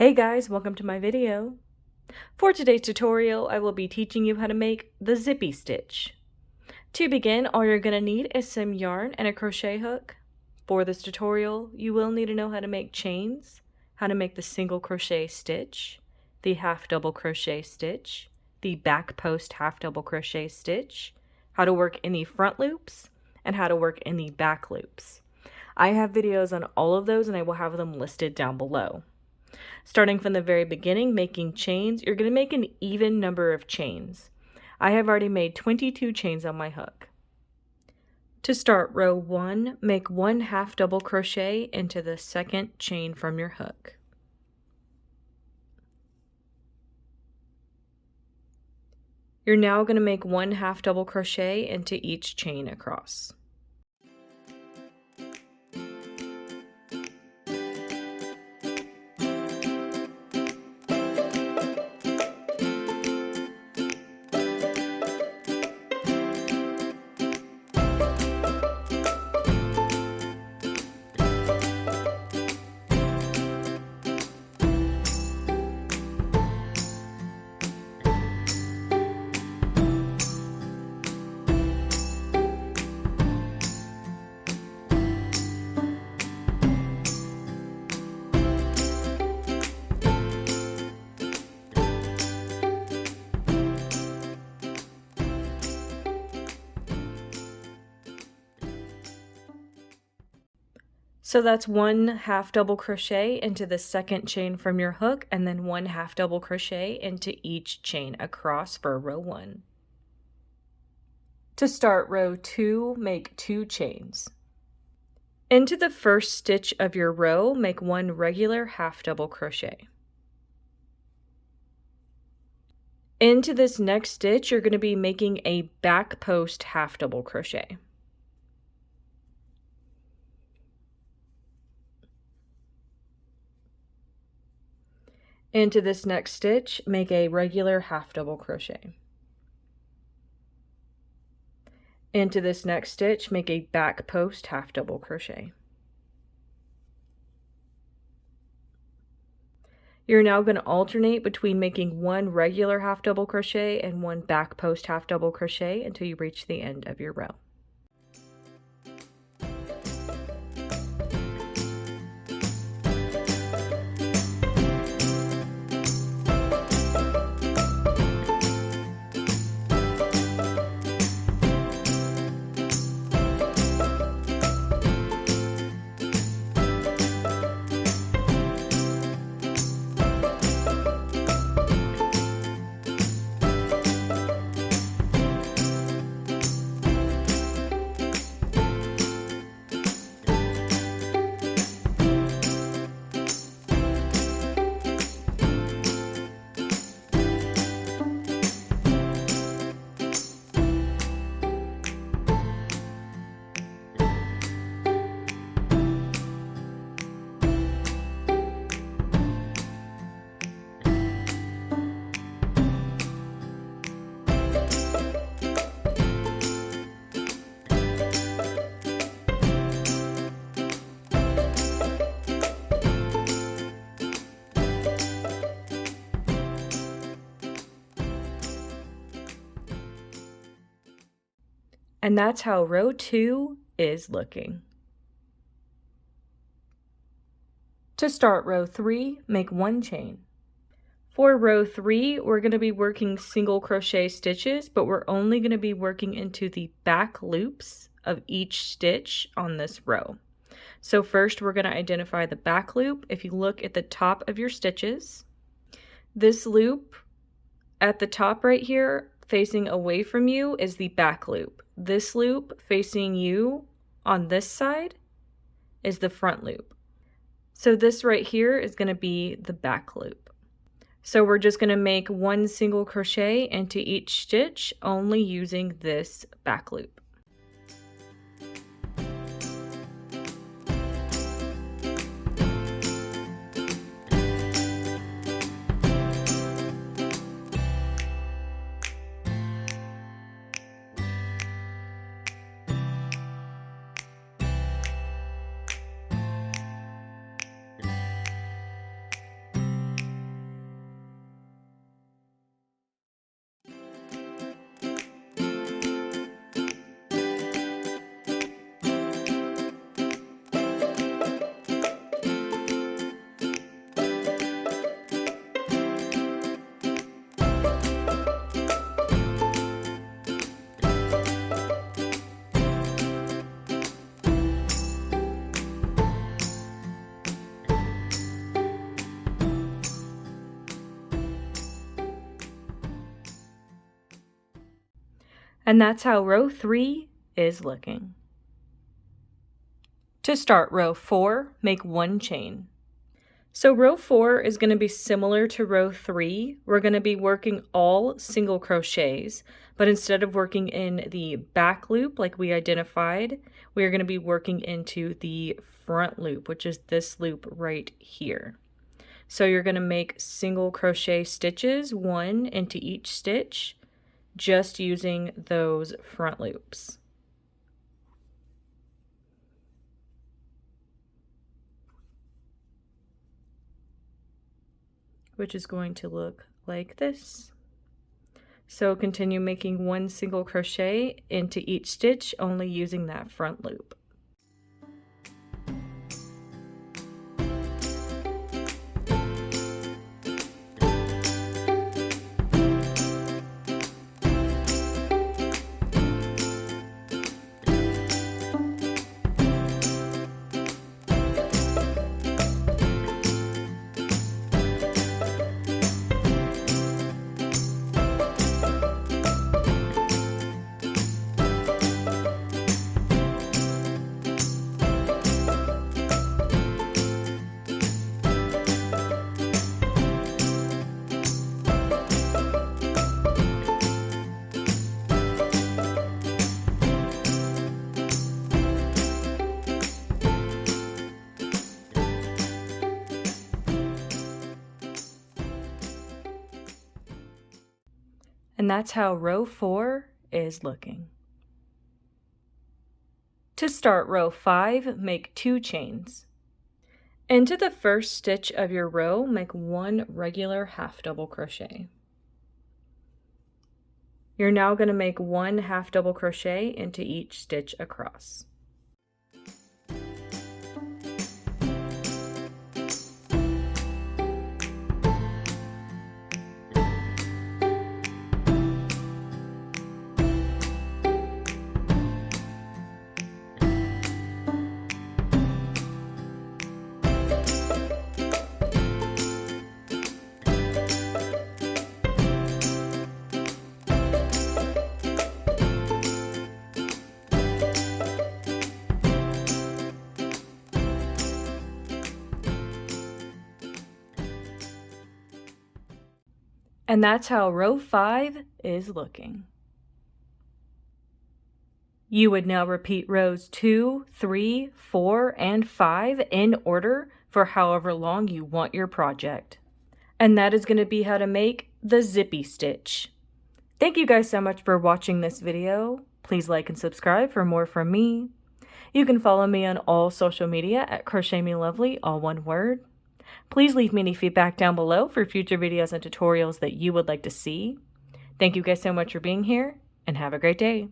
Hey guys, welcome to my video. For today's tutorial, I will be teaching you how to make the zippy stitch. To begin, all you're going to need is some yarn and a crochet hook. For this tutorial, you will need to know how to make chains, how to make the single crochet stitch, the half double crochet stitch, the back post half double crochet stitch, how to work in the front loops, and how to work in the back loops. I have videos on all of those and I will have them listed down below. Starting from the very beginning, making chains, you're going to make an even number of chains. I have already made 22 chains on my hook. To start row 1, make 1 half double crochet into the second chain from your hook. You're now going to make 1 half double crochet into each chain across. So that's 1 half double crochet into the second chain from your hook, and then 1 half double crochet into each chain across for row 1. To start row 2, make 2 chains. Into the first stitch of your row, make 1 regular half double crochet. Into this next stitch, you're going to be making a back post half double crochet. Into this next stitch, make a regular half double crochet. Into this next stitch, make a back post half double crochet. You're now going to alternate between making 1 regular half double crochet and 1 back post half double crochet until you reach the end of your row. And that's how row 2 is looking. To start row 3, make 1 chain. For row 3, we're going to be working single crochet stitches, but we're only going to be working into the back loops of each stitch on this row. So first we're going to identify the back loop. If you look at the top of your stitches, this loop at the top right here facing away from you is the back loop. This loop facing you on this side is the front loop. So this right here is going to be the back loop. So we're just going to make 1 single crochet into each stitch, only using this back loop. And that's how row 3 is looking. To start row 4, make 1 chain. So row 4 is going to be similar to row 3. We're going to be working all single crochets, but instead of working in the back loop like we identified, we are going to be working into the front loop, which is this loop right here. So you're going to make single crochet stitches, 1 into each stitch, just using those front loops. Which is going to look like this. So continue making 1 single crochet into each stitch, only using that front loop. And that's how row 4 is looking. To start row 5, make 2 chains. Into the first stitch of your row, make 1 regular half double crochet. You're now going to make 1 half double crochet into each stitch across. And that's how row 5 is looking. You would now repeat rows 2, 3, 4, and 5 in order for however long you want your project. And that is going to be how to make the zippy stitch. Thank you guys so much for watching this video. Please like and subscribe for more from me. You can follow me on all social media at crochetmelovely, all one word. Please leave me any feedback down below for future videos and tutorials that you would like to see. Thank you guys so much for being here, and have a great day.